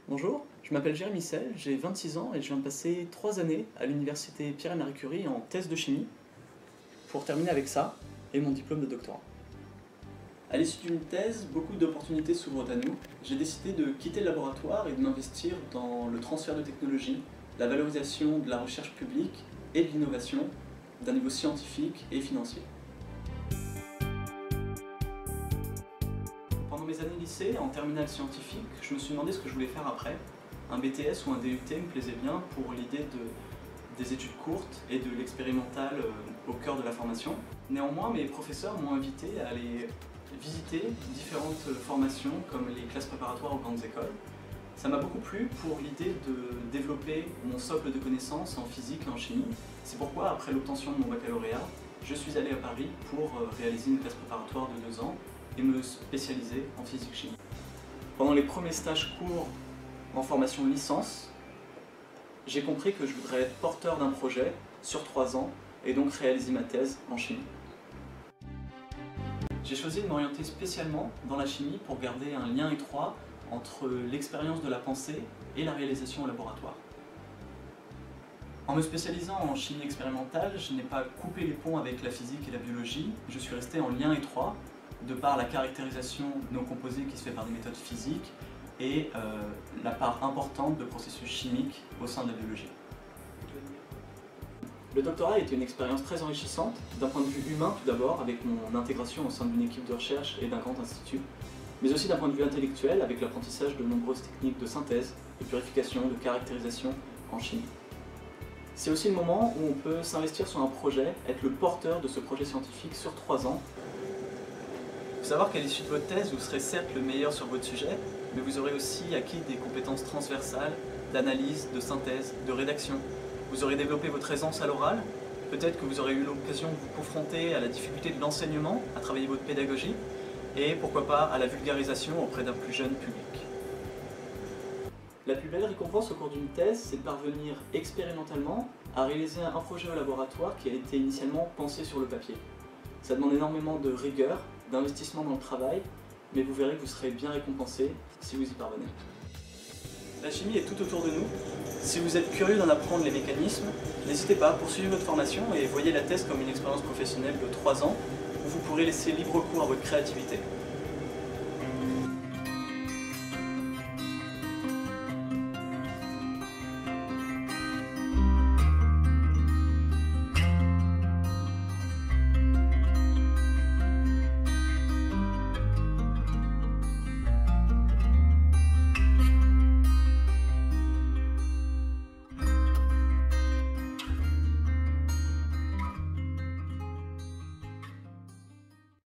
Bonjour, je m'appelle Jérémy Sel, j'ai 26 ans et je viens de passer 3 années à l'université Pierre et Marie Curie en thèse de chimie pour terminer avec ça et mon diplôme de doctorat. À l'issue d'une thèse, beaucoup d'opportunités s'ouvrent à nous. J'ai décidé de quitter le laboratoire et de m'investir dans le transfert de technologies, la valorisation de la recherche publique et de l'innovation d'un niveau scientifique et financier. Pendant mes années lycée, en terminale scientifique, je me suis demandé ce que je voulais faire après. Un BTS ou un DUT me plaisait bien pour l'idée des études courtes et de l'expérimental au cœur de la formation. Néanmoins, mes professeurs m'ont invité à aller visiter différentes formations comme les classes préparatoires aux grandes écoles. Ça m'a beaucoup plu pour l'idée de développer mon socle de connaissances en physique et en chimie. C'est pourquoi, après l'obtention de mon baccalauréat, je suis allé à Paris pour réaliser une classe préparatoire de 2 ans et me spécialiser en physique-chimie. Pendant les premiers stages courts en formation de licence, j'ai compris que je voudrais être porteur d'un projet sur 3 ans et donc réaliser ma thèse en chimie. J'ai choisi de m'orienter spécialement dans la chimie pour garder un lien étroit entre l'expérience de la pensée et la réalisation au laboratoire. En me spécialisant en chimie expérimentale, je n'ai pas coupé les ponts avec la physique et la biologie, je suis resté en lien étroit de par la caractérisation de nos composés qui se fait par des méthodes physiques et la part importante de processus chimiques au sein de la biologie. Le doctorat a été une expérience très enrichissante, d'un point de vue humain tout d'abord, avec mon intégration au sein d'une équipe de recherche et d'un grand institut, mais aussi d'un point de vue intellectuel, avec l'apprentissage de nombreuses techniques de synthèse, de purification, de caractérisation en chimie. C'est aussi le moment où on peut s'investir sur un projet, être le porteur de ce projet scientifique sur 3 ans. Il faut savoir qu'à l'issue de votre thèse, vous serez certes le meilleur sur votre sujet, mais vous aurez aussi acquis des compétences transversales d'analyse, de synthèse, de rédaction. Vous aurez développé votre aisance à l'oral, peut-être que vous aurez eu l'occasion de vous confronter à la difficulté de l'enseignement, à travailler votre pédagogie, et pourquoi pas à la vulgarisation auprès d'un plus jeune public. La plus belle récompense au cours d'une thèse, c'est de parvenir expérimentalement à réaliser un projet au laboratoire qui a été initialement pensé sur le papier. Ça demande énormément de rigueur, d'investissement dans le travail, mais vous verrez que vous serez bien récompensé si vous y parvenez. La chimie est tout autour de nous. Si vous êtes curieux d'en apprendre les mécanismes, n'hésitez pas à poursuivre votre formation et voyez la thèse comme une expérience professionnelle de 3 ans où vous pourrez laisser libre cours à votre créativité.